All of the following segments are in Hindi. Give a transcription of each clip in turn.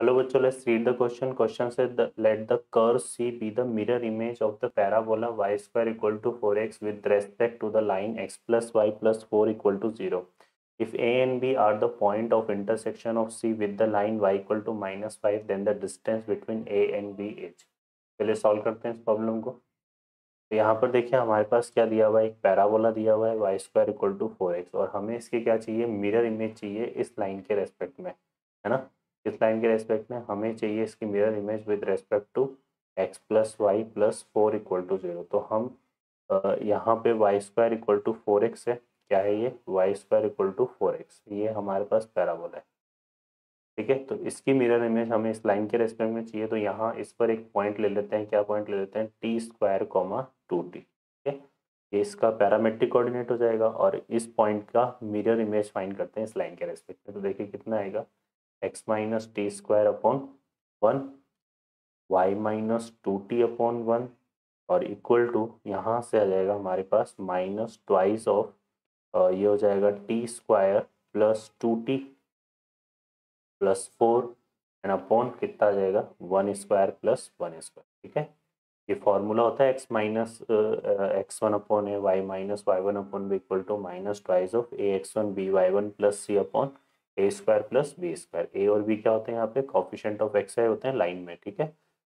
Hello बच्चों, let's read the question. Question said let the curve C be the mirror image of the parabola y square equal to 4x with respect to the line x plus y plus 4 equal to 0. If A and B are the point of intersection of C with the line y equal to minus 5, then the distance between A and B is. चलिए सॉल्व करते हैं इस प्रॉब्लम को। तो यहाँ पर देखिए हमारे पास क्या दिया हुआ है, एक पैराबोला दिया हुआ है Y square equal to 4x और हमें इसकी क्या चाहिए, मिरर इमेज चाहिए इस लाइन के रेस्पेक्ट में, है ना। इस लाइन के रेस्पेक्ट में हमें चाहिए इसकी mirror image with respect to x plus y plus 4 equal to 0। तो हम यहाँ पे Y square equal to 4x है, क्या है ये, Y square equal to 4x, ये हमारे पास पैराबोला है। ठीक है, तो इसकी मिरर इमेज हमें इस लाइन के रेस्पेक्ट में चाहिए, तो यहाँ इस पर एक पॉइंट ले लेते हैं। क्या पॉइंट ले लेते हैं, टी स्क्वायर कॉमा 2t। ठीक है, ये इसका पैरामेट्रिक कोऑर्डिनेट हो जाएगा और इस पॉइंट का मिरर इमेज फाइंड करते हैं इस लाइन के रेस्पेक्ट में। तो देखिए कितना आएगा, x minus t square upon 1, y minus 2t upon 1 और इक्वल टू यहाँ से आ जाएगा हमारे पास माइनस ट्वाइस ऑफ ये हो जाएगा T square plus 2t plus 4 and upon कितना आ जाएगा 1 स्क्वायर प्लस 1 स्क्वायर। ठीक है, ये फॉर्मूला होता है x minus x1 upon a y minus y1 upon b equal to minus twice of a x1 b y1 plus c upon a square plus b square. A और बी क्या होते हैं यहाँ पे, कोफिशिएंट ऑफ एक्स होते हैं लाइन में। ठीक है,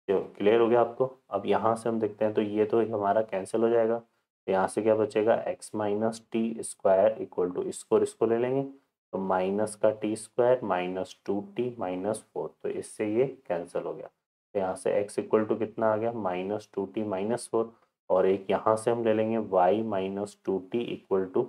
जो क्लियर हो गया आपको। अब यहाँ से हम देखते हैं तो ये तो हमारा कैंसिल हो जाएगा, तो यहाँ से क्या बचेगा, x minus t square equal to इसको और इसको ले लेंगे, तो माइनस का t square minus 2t minus 4, तो इससे ये कैंसिल हो गया। तो यहाँ से x इक्वल टू कितना आ गया, माइनस 2t माइनस 4, और एक यहाँ से हम ले लेंगे y minus 2t equal to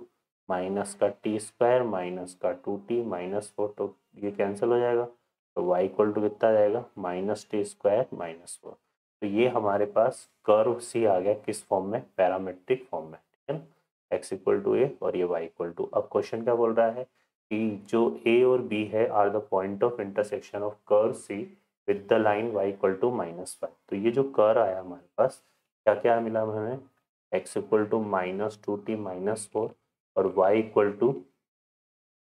minus का टी स्क्वायर माइनस का 2t माइनस 4, तो ये कैंसिल हो जाएगा। तो y इक्वल टू कितना आ जाएगा, माइनस टी स्क्वायर माइनस 4। तो ये हमारे पास कर्व सी आ गया, किस फॉर्म में, पैरामेट्रिक फॉर्म में। ठीक है ना, x इक्वल टू ए और ये y इक्वल टू। अब क्वेश्चन क्या बोल रहा है कि जो a और b है are the point of intersection of curve c with the line y equal to minus 5। तो ये जो कर्व आया हमारे पास, क्या क्या मिला हमें, x equal to minus 2t minus 4 और y equal to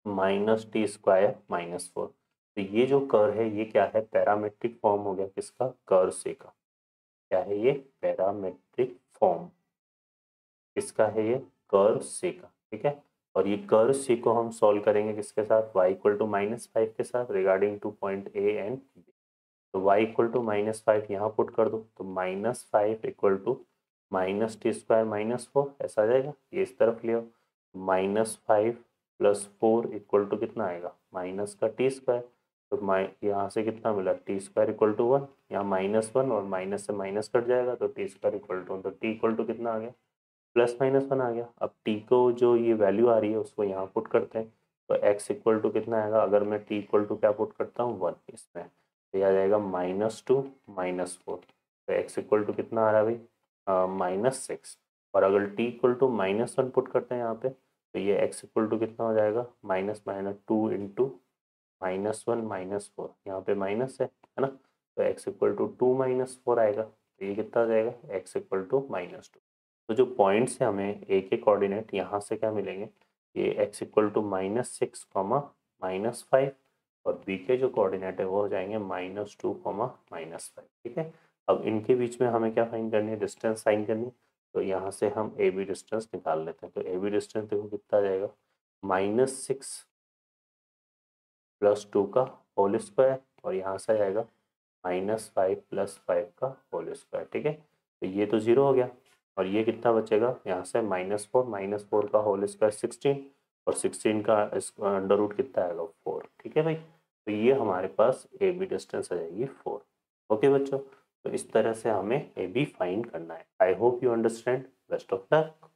minus t square minus 4। तो ये जो कर्व है ये क्या है, पैरामेट्रिक फॉर्म हो गया किसका, कर्व c का। क्या है ये, पैरामेट्रिक फॉर्म किसका है, ये कर्व c का। ठीक है, और ये कर्व c को हम सॉल्व करेंगे किसके साथ, y इक्वल टू माइनस 5 के साथ regarding to point a and b। तो y इक्वल टू माइनस 5 यहाँ पुट कर दो, तो minus 5 equal to minus t square minus 4 ऐसा आ जाएगा। ये इस तरफ ले आओ, माइनस 5 प्लस 4 इक्वल टू कितना आएगा, माइनस का टी स्क्वायर। तो यहाँ से कितना मिला, टी स्क्वायर इक्वल टू 1, यहाँ माइनस 1 और माइनस से माइनस कट जाएगा तो टी स्क्वायर इक्वल टू, तो टी इक्वल टू कितना आ गया, प्लस माइनस 1 आ गया। अब टी को जो ये वैल्यू आ रही है उसको यहाँ पुट करते हैं, तो x इक्वल टू कितना आएगा, अगर मैं t इक्वल टू क्या पुट करता हूँ 1 इसमें, तो ये आ जाएगा माइनस 2 माइनस 4। तो x इक्वल टू कितना आ रहा है भाई, माइनस 6। और अगर t equal to minus 1 put करते हैं यहाँ पे, तो ये x इक्वल टू कितना हो जाएगा, minus minus 2 into minus 1 minus 4, यहाँ पे माइनस है ना, तो x इक्वल टू 2 माइनस 4 आएगा। तो ये कितना आ जाएगा, x इक्वल टू माइनस 2। तो जो पॉइंट्स है हमें ए के कोऑर्डिनेट यहाँ से क्या मिलेंगे, ये x equal to minus 6 comma minus 5 और बी के जो कोऑर्डिनेट है वो हो जाएंगे माइनस 2 कॉमा माइनस 5। ठीक है, अब इनके बीच में हमें क्या फाइंड करनी है, डिस्टेंस फाइंड करनी है। तो यहाँ से हम ए बी डिस्टेंस निकाल लेते हैं। तो ए बी डिस्टेंस देखो कितना आ जाएगा, माइनस 6 प्लस 2 का होल स्क्वायर और यहाँ से आएगा माइनस 5 प्लस 5 का होल स्क्वायर। ठीक है, तो ये तो 0 हो गया और ये कितना बचेगा, यहाँ से माइनस 4 का होल स्क्वायर 16 और 16 का अंडर रूट कितना आएगा 4। ठीक है भाई, तो ये हमारे पास ए बी डिस्टेंस आ जाएगी 4। ओके बच्चों, तो इस तरह से हमें ए बी फाइंड करना है। I hope you understand. Best of luck.